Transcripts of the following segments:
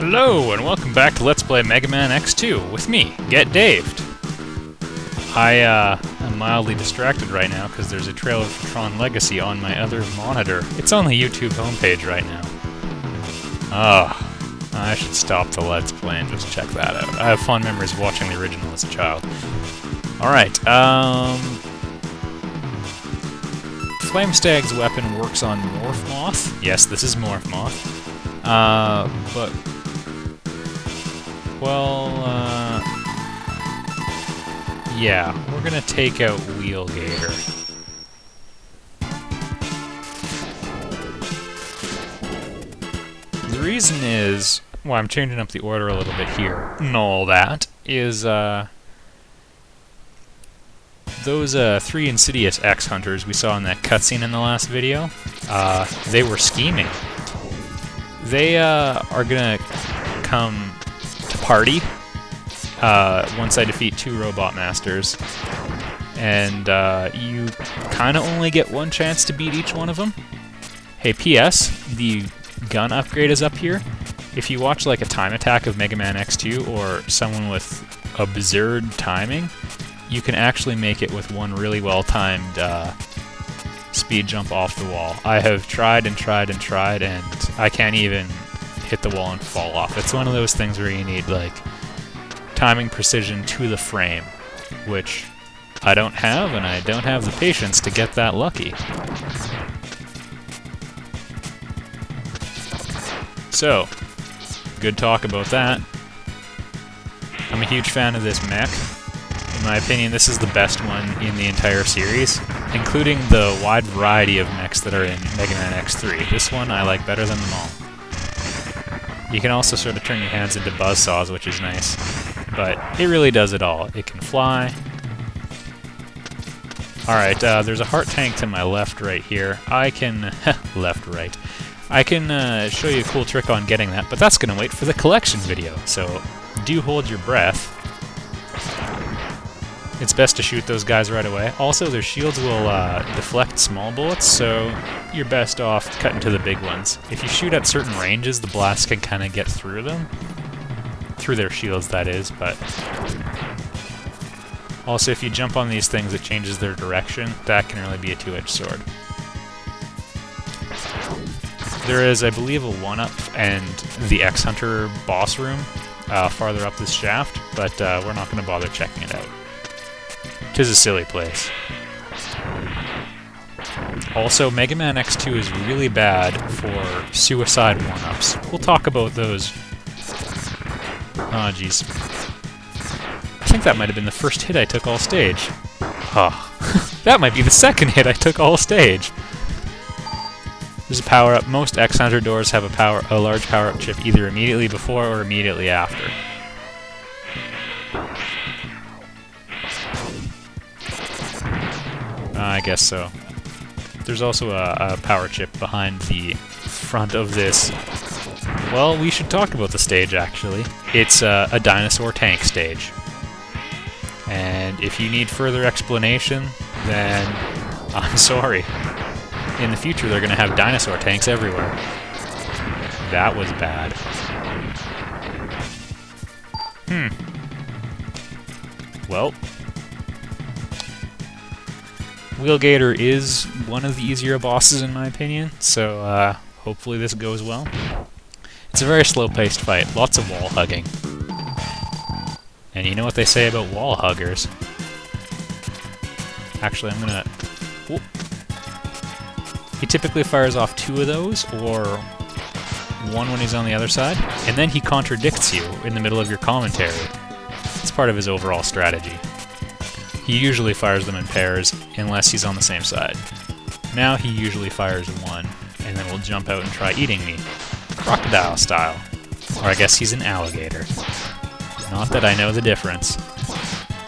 Hello, and welcome back to Let's Play Mega Man X2 with me, Get Daved. I am mildly distracted right now because there's a trailer for Tron Legacy on my other monitor. It's on the YouTube homepage right now. I should stop the Let's Play and just check that out. I have fond memories of watching the original as a child. Alright, Flamestag's weapon works on Morph Moth. Yes, this is Morph Moth. But... well, yeah, we're gonna take out Wheel Gator. The reason is, well, I'm changing up the order a little bit here, and all that, is, those, 3 Insidious X-Hunters we saw in that cutscene in the last video, they were scheming. They, are gonna come to party, once I defeat 2 Robot Masters, and, you kinda only get one chance to beat each one of them. Hey, P.S., the gun upgrade is up here. If you watch, like, a time attack of Mega Man X2, or someone with absurd timing, you can actually make it with one really well-timed, speed jump off the wall. I have tried and tried and tried, and I can't even hit the wall and fall off. It's one of those things where you need, like, timing precision to the frame, which I don't have, and I don't have the patience to get that lucky. So, good talk about that. I'm a huge fan of this mech. In my opinion, this is the best one in the entire series, including the wide variety of mechs that are in Mega Man X3. This one I like better than them all. You can also sort of turn your hands into buzzsaws, which is nice, but it really does it all. It can fly. Alright, there's a heart tank to my left right here. I can... left, right. I can show you a cool trick on getting that, but that's going to wait for the collection video, so do hold your breath. It's best to shoot those guys right away. Also, their shields will deflect small bullets, so you're best off cutting to the big ones. If you shoot at certain ranges, the blast can kind of get through them. Through their shields, that is, but... also, if you jump on these things, it changes their direction. That can really be a two-edged sword. There is, I believe, a 1-up and the X-Hunter boss room farther up this shaft, but we're not going to bother checking it out. 'Tis a silly place. Also, Mega Man X2 is really bad for suicide 1-ups. We'll talk about those. Oh, jeez. I think that might have been the first hit I took all stage. Oh. That might be the second hit I took all stage. There's a power-up. Most X-Hunter doors have a large power-up chip either immediately before or immediately after. I guess so. There's also a power chip behind the front of this. Well, we should talk about the stage, actually. It's a dinosaur tank stage. And if you need further explanation, then I'm sorry. In the future, they're going to have dinosaur tanks everywhere. That was bad. Well, Wheel Gator is one of the easier bosses in my opinion, so hopefully this goes well. It's a very slow-paced fight, lots of wall hugging. And you know what they say about wall huggers. Actually, I'm gonna... whoop. He typically fires off 2 of those, or 1 when he's on the other side, and then he contradicts you in the middle of your commentary. It's part of his overall strategy. He usually fires them in pairs, unless he's on the same side. Now he usually fires 1, and then will jump out and try eating me. Crocodile style. Or I guess he's an alligator. Not that I know the difference.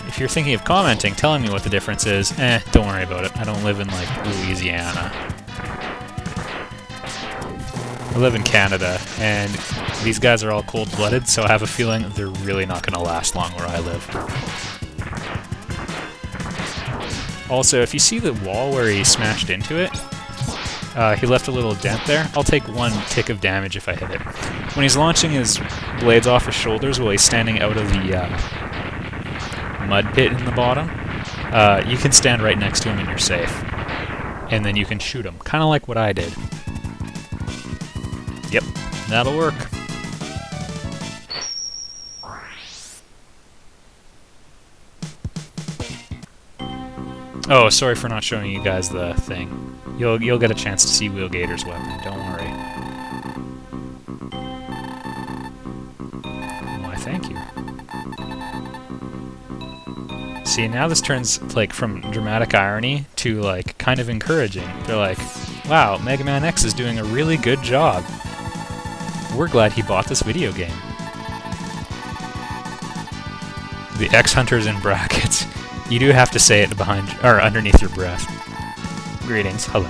If you're thinking of commenting, telling me what the difference is, don't worry about it. I don't live in, like, Louisiana. I live in Canada, and these guys are all cold-blooded, so I have a feeling they're really not going to last long where I live. Also, if you see the wall where he smashed into it, He left a little dent there. I'll take 1 tick of damage if I hit it. When he's launching his blades off his shoulders while he's standing out of the mud pit in the bottom, you can stand right next to him and you're safe. And then you can shoot him, kind of like what I did. Yep, that'll work. Oh, sorry for not showing you guys the thing. You'll get a chance to see Wheel Gator's weapon, don't worry. Why, thank you. See, now this turns, like, from dramatic irony to, like, kind of encouraging. They're like, wow, Mega Man X is doing a really good job. We're glad he bought this video game. The X Hunters in brackets. You do have to say it behind, or underneath your breath. Greetings, hello.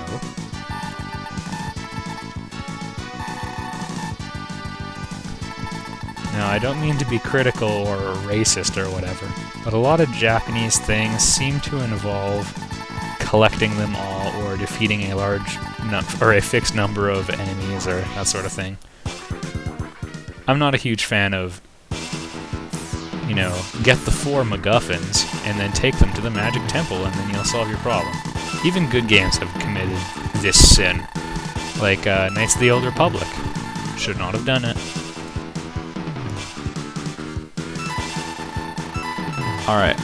Now, I don't mean to be critical or racist or whatever, but a lot of Japanese things seem to involve collecting them all or defeating a large or a fixed number of enemies or that sort of thing. I'm not a huge fan of, you know, get the 4 MacGuffins and then take them to the Magic Temple and then you'll solve your problem. Even good games have committed this sin. Like Knights of the Old Republic. Should not have done it. Alright,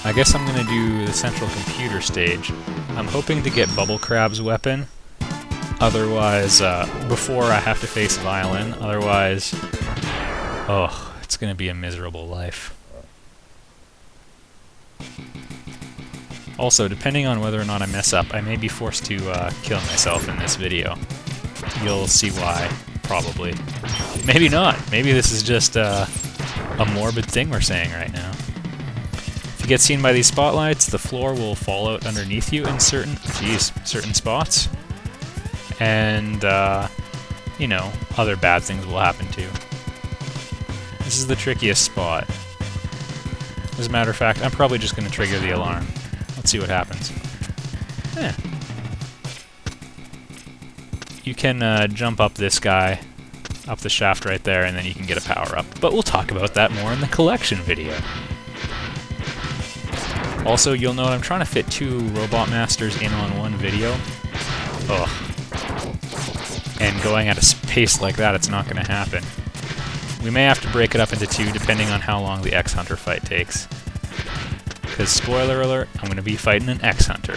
I guess I'm gonna do the central computer stage. I'm hoping to get Bubble Crab's weapon. Otherwise, before I have to face Violin. Otherwise, oh, it's gonna be a miserable life. Also, depending on whether or not I mess up, I may be forced to kill myself in this video. You'll see why, probably. Maybe not. Maybe this is just a morbid thing we're saying right now. If you get seen by these spotlights, the floor will fall out underneath you in certain spots. And, you know, other bad things will happen too. This is the trickiest spot. As a matter of fact, I'm probably just going to trigger the alarm. Let's see what happens. Eh. You can jump up this guy, up the shaft right there, and then you can get a power-up. But we'll talk about that more in the collection video. Also, you'll note I'm trying to fit 2 Robot Masters in on one video. Ugh. And going at a pace like that, it's not going to happen. We may have to break it up into 2 depending on how long the X-Hunter fight takes. Because, spoiler alert, I'm going to be fighting an X-Hunter.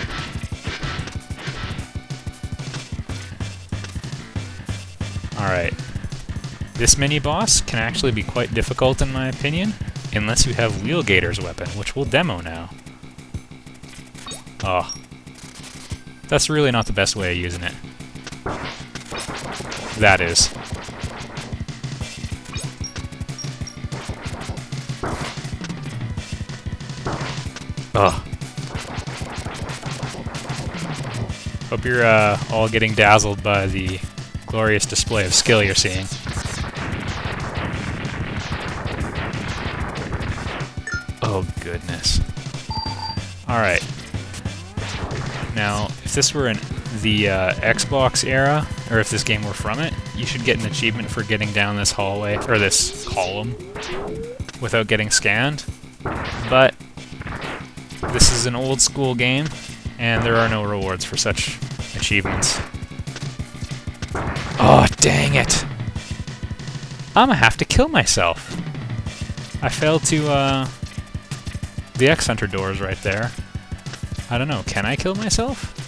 Alright. This mini-boss can actually be quite difficult in my opinion, unless you have Wheel Gator's weapon, which we'll demo now. Oh. That's really not the best way of using it. That is. Ugh. Hope you're all getting dazzled by the glorious display of skill you're seeing. Oh, goodness. Alright. Now, if this were in the Xbox era, or if this game were from it, you should get an achievement for getting down this hallway, or this column, without getting scanned. But this is an old school game, and there are no rewards for such achievements. Oh, dang it! I'm gonna have to kill myself. I failed to, the X-Hunter door is right there. I don't know, can I kill myself?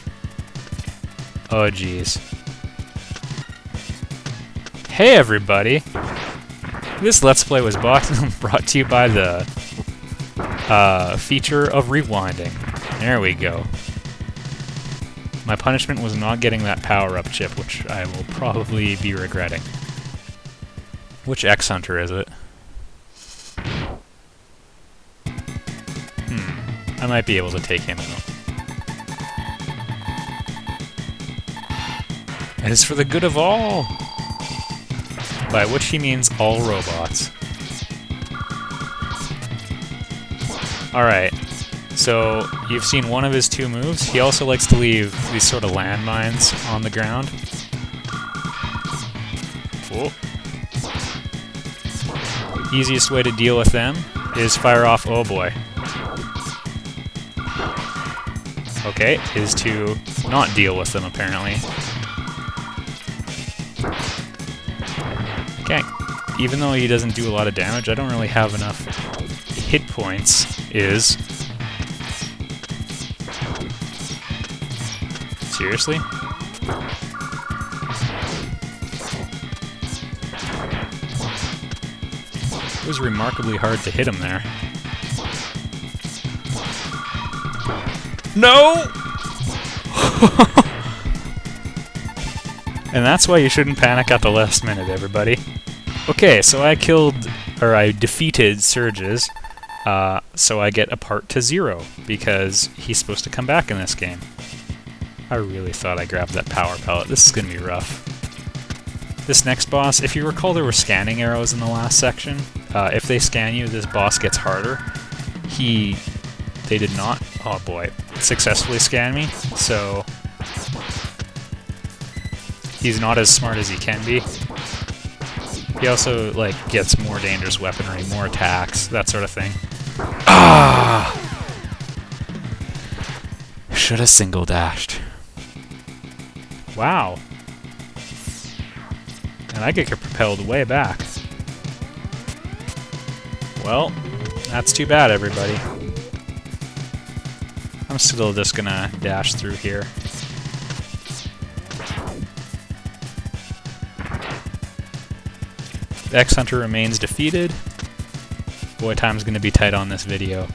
Oh, jeez. Hey, everybody! This Let's Play was brought to you by the feature of rewinding. There we go. My punishment was not getting that power-up chip, which I will probably be regretting. Which X-Hunter is it? I might be able to take him out. It is for the good of all! By which he means all robots. Alright, So you've seen one of his two moves. He also likes to leave these sort of landmines on the ground. Whoa. Easiest way to deal with them is fire off, oh boy. Okay, is to not deal with them apparently. Okay, even though he doesn't do a lot of damage, I don't really have enough hit points, Seriously? It was remarkably hard to hit him there. No! And that's why you shouldn't panic at the last minute, everybody. Okay, so I defeated Serges, so I get a part to 0, because he's supposed to come back in this game. I really thought I grabbed that power pellet. This is gonna be rough. This next boss, if you recall, there were scanning arrows in the last section. If they scan you, this boss gets harder. They did not, oh boy, successfully scan me, so he's not as smart as he can be. He also, like, gets more dangerous weaponry, more attacks, that sort of thing. Ah! Should have single dashed. Wow. And I get propelled way back. Well, that's too bad, everybody. I'm still just gonna dash through here. The X-Hunter remains defeated. Boy, time's gonna be tight on this video.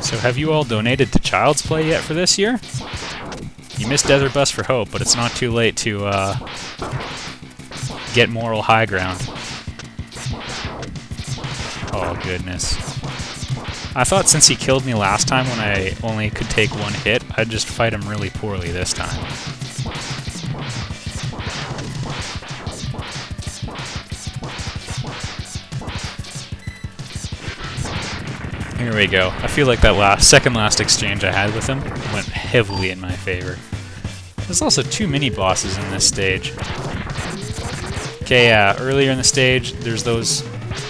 So have you all donated to Child's Play yet for this year? You missed Desert Bus for Hope, but it's not too late to get moral high ground. Oh goodness. I thought since he killed me last time when I only could take one hit, I'd just fight him really poorly this time. Here we go. I feel like that second last exchange I had with him went heavily in my favor. There's also 2 mini-bosses in this stage. Okay, yeah, earlier in the stage, there's those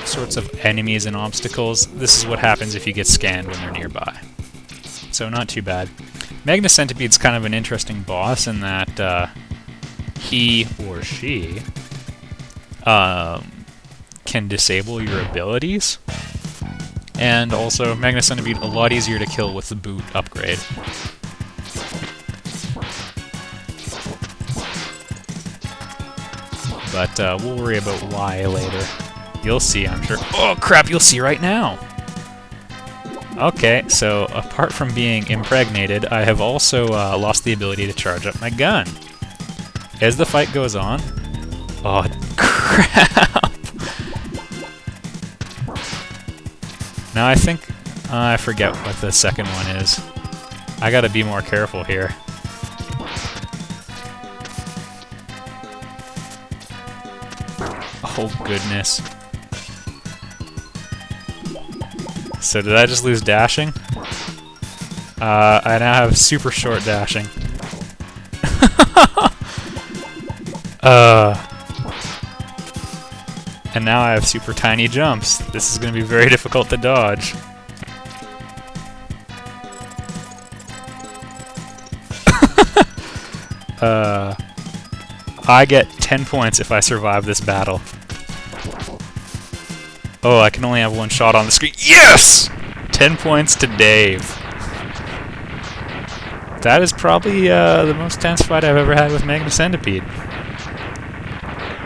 sorts of enemies and obstacles. This is what happens if you get scanned when they're nearby. So not too bad. Magna Centipede's kind of an interesting boss in that he or she can disable your abilities. And also, Magna Centipede a lot easier to kill with the boot upgrade. But we'll worry about why later. You'll see, I'm sure. Oh crap, you'll see right now! Okay, so apart from being impregnated, I have also lost the ability to charge up my gun. As the fight goes on... Oh, crap! Now I think... I forget what the second one is. I gotta be more careful here. Oh, goodness. So did I just lose dashing? I now have super short dashing. And now I have super tiny jumps. This is going to be very difficult to dodge. I get 10 points if I survive this battle. Oh, I can only have one shot on the screen. Yes! 10 points to Dave. That is probably the most tense fight I've ever had with Magna Centipede.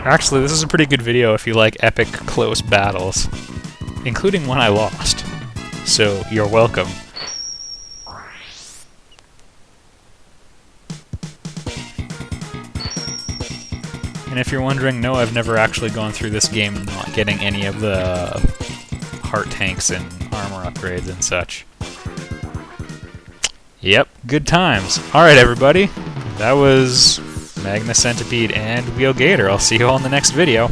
Actually, this is a pretty good video if you like epic close battles, including one I lost. So, you're welcome. And if you're wondering, no, I've never actually gone through this game not getting any of the heart tanks and armor upgrades and such. Yep, good times. Alright everybody, that was Magna Centipede and Wheel Gator. I'll see you all in the next video.